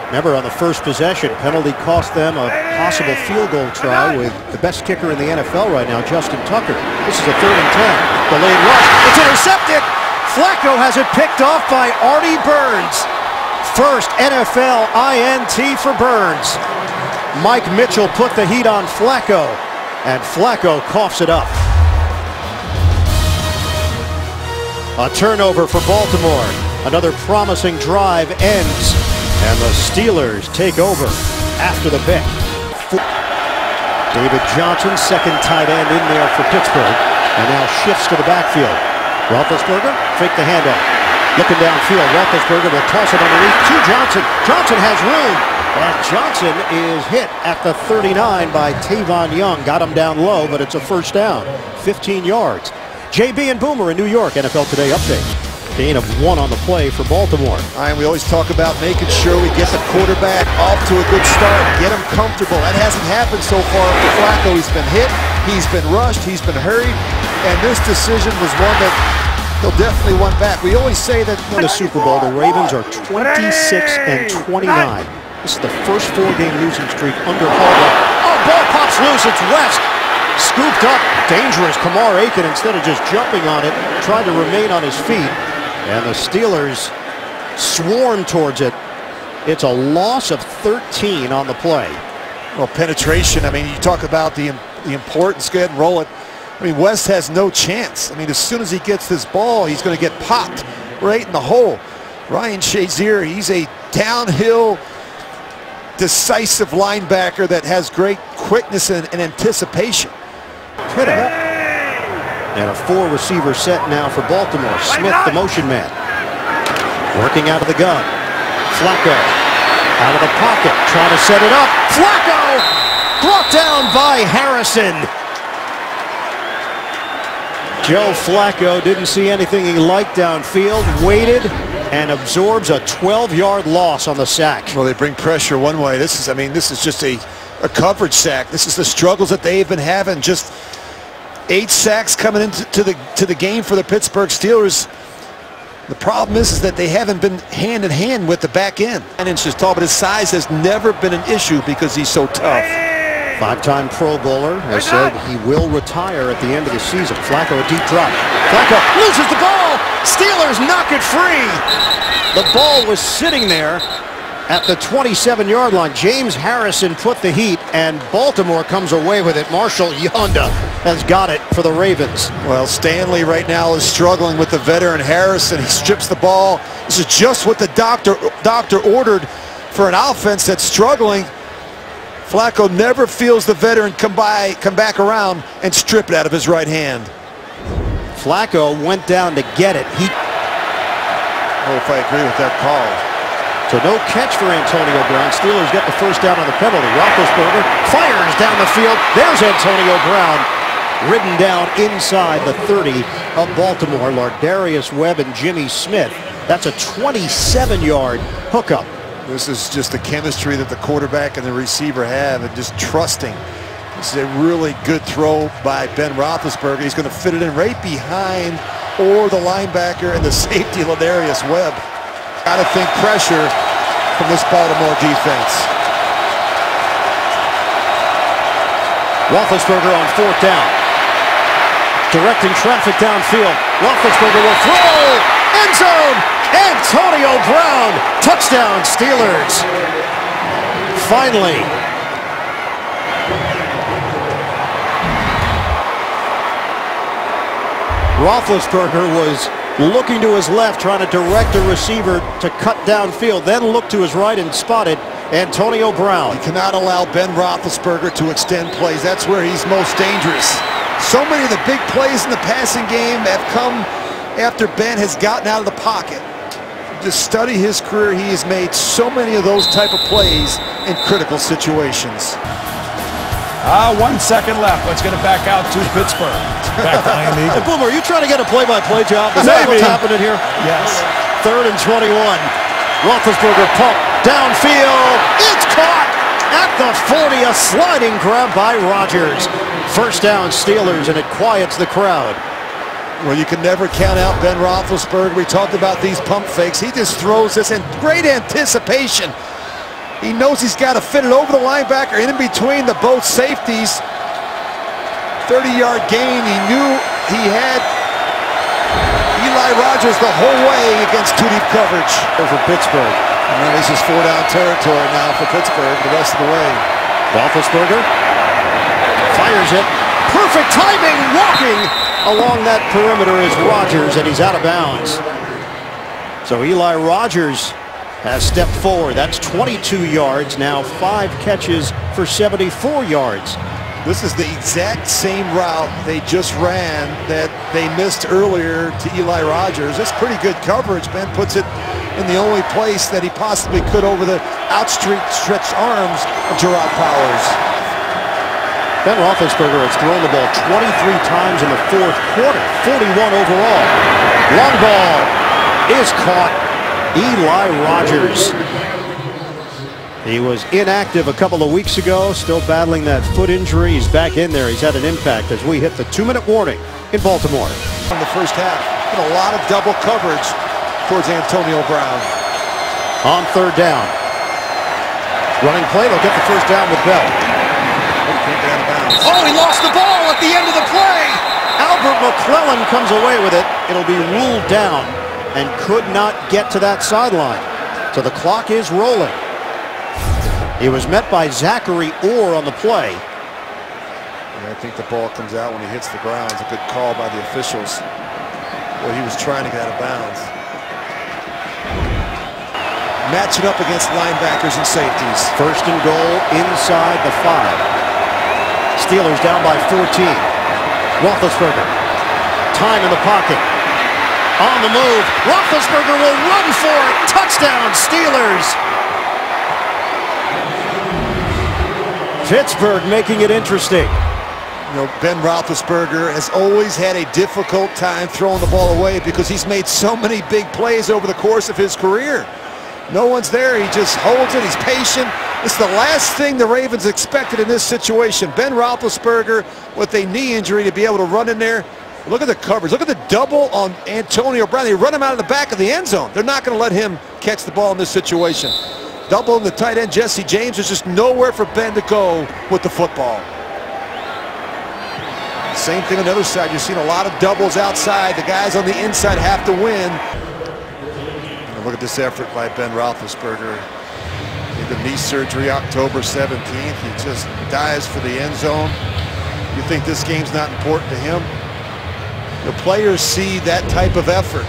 Remember, on the first possession, penalty cost them a possible field goal try with the best kicker in the NFL right now, Justin Tucker. This is a 3rd and 10. Delayed rush. It's intercepted. Flacco has it picked off by Artie Burns. First NFL INT for Burns. Mike Mitchell put the heat on Flacco, and Flacco coughs it up. A turnover for Baltimore. Another promising drive ends, and the Steelers take over after the pick. David Johnson, second tight end in there for Pittsburgh, and now shifts to the backfield. Roethlisberger, fake the handoff. Looking downfield, Roethlisberger will toss it underneath to Johnson. Johnson has room, and Johnson is hit at the 39 by Tavon Young. Got him down low, but it's a first down. 15 yards. JB and Boomer in New York, NFL Today update. Gain of 1 on the play for Baltimore. And we always talk about making sure we get the quarterback off to a good start, get him comfortable. That hasn't happened so far for Flacco. He's been hit, he's been rushed, he's been hurried, and this decision was one that he'll definitely want back. We always say that in the Super Bowl, the Ravens are 26-29. This is the first 4-game losing streak under Harbaugh. Oh, ball pops loose. It's West. Scooped up. Dangerous. Kamar Aiken, instead of just jumping on it, tried to remain on his feet. And the Steelers swarm towards it. It's a loss of 13 on the play. Well, penetration, I mean, you talk about the importance. Go ahead and roll it. I mean, West has no chance. I mean, as soon as he gets this ball, he's going to get popped right in the hole. Ryan Shazier, he's a downhill, decisive linebacker that has great quickness and anticipation. Hit him. And a 4-receiver set now for Baltimore. Smith, the motion man. Working out of the gun. Flacco out of the pocket, trying to set it up. Flacco brought down by Harrison. Joe Flacco didn't see anything he liked downfield, waited, and absorbs a 12-yard loss on the sack. Well, they bring pressure one way. This is just a coverage sack. This is the struggles that they've been having. Just 8 sacks coming into the game for the Pittsburgh Steelers. The problem is that they haven't been hand in hand with the back end. 9 inches tall, but his size has never been an issue because he's so tough. 5-time Pro Bowler has said he will retire at the end of the season. Flacco, a deep drop. Flacco loses the ball. Steelers knock it free. The ball was sitting there at the 27-yard line. James Harrison put the heat, and Baltimore comes away with it. Marshall Yonda has got it for the Ravens. Well, Stanley right now is struggling with the veteran Harrison. He strips the ball. This is just what the doctor ordered for an offense that's struggling. Flacco never feels the veteran come back around and strip it out of his right hand. Flacco went down to get it. I don't know if I agree with that call. So no catch for Antonio Brown. Steelers get the first down on the penalty. Roethlisberger fires down the field. There's Antonio Brown, ridden down inside the 30 of Baltimore. Lardarius Webb and Jimmy Smith. That's a 27-yard hookup. This is just the chemistry that the quarterback and the receiver have, and just trusting. This is a really good throw by Ben Roethlisberger. He's going to fit it in right behind or the linebacker and the safety, Lardarius Webb. Got to think pressure from this Baltimore defense. Roethlisberger on 4th down. Directing traffic downfield. Roethlisberger will throw. End zone. Antonio Brown. Touchdown, Steelers. Finally. Roethlisberger was looking to his left, trying to direct a receiver to cut downfield, then looked to his right and spotted Antonio Brown. You cannot allow Ben Roethlisberger to extend plays. That's where he's most dangerous. So many of the big plays in the passing game have come after Ben has gotten out of the pocket. Just study his career. He has made so many of those type of plays in critical situations. 1 second left. Let's get it back out to Pittsburgh. Back to Miami. Hey, Boomer, are you trying to get a play-by-play job? Is that what's happening here? Yes. 3rd and 21. Roethlisberger pump downfield. It's caught at the 40. A sliding grab by Rodgers. First down, Steelers, and it quiets the crowd. Well, you can never count out Ben Roethlisberger. We talked about these pump fakes. He just throws this in great anticipation. He knows he's got to fit it over the linebacker and in between the both safeties. 30-yard gain. He knew he had Eli Rogers the whole way against two deep coverage. For Pittsburgh. And then this is 4-down territory now for Pittsburgh the rest of the way. Roethlisberger fires it. Perfect timing, walking along that perimeter is Rogers, and he's out of bounds. So Eli Rogers has stepped forward. That's 22 yards, now 5 catches for 74 yards. This is the exact same route they just ran that they missed earlier to Eli Rogers. That's pretty good coverage. Ben puts it in the only place that he possibly could over the outstretched arms of Gerard Powers. Ben Roethlisberger has thrown the ball 23 times in the 4th quarter, 41 overall. Long ball is caught. Eli Rogers. He was inactive a couple of weeks ago, still battling that foot injury. He's back in there. He's had an impact as we hit the 2-minute warning in Baltimore. In the first half, a lot of double coverage towards Antonio Brown. On 3rd down. Running play, they'll get the first down with Bell. Oh, he lost the ball at the end of the play. Albert McClellan comes away with it. It'll be ruled down and could not get to that sideline. So the clock is rolling. He was met by Zachary Orr on the play. Yeah, I think the ball comes out when he hits the ground. It's a good call by the officials. Well, he was trying to get out of bounds. Matching up against linebackers and safeties. 1st and goal inside the 5. Steelers down by 14. Roethlisberger. Time in the pocket. On the move. Roethlisberger will run for it. Touchdown, Steelers. Pittsburgh making it interesting. You know, Ben Roethlisberger has always had a difficult time throwing the ball away because he's made so many big plays over the course of his career. No one's there. He just holds it. He's patient. It's the last thing the Ravens expected in this situation. Ben Roethlisberger with a knee injury to be able to run in there. Look at the coverage. Look at the double on Antonio Brown. They run him out of the back of the end zone. They're not going to let him catch the ball in this situation. Double on the tight end, Jesse James. There's just nowhere for Ben to go with the football. Same thing on the other side. You're seeing a lot of doubles outside. The guys on the inside have to win. And look at this effort by Ben Roethlisberger. He had the knee surgery October 17th. He just dives for the end zone. You think this game's not important to him? The players see that type of effort.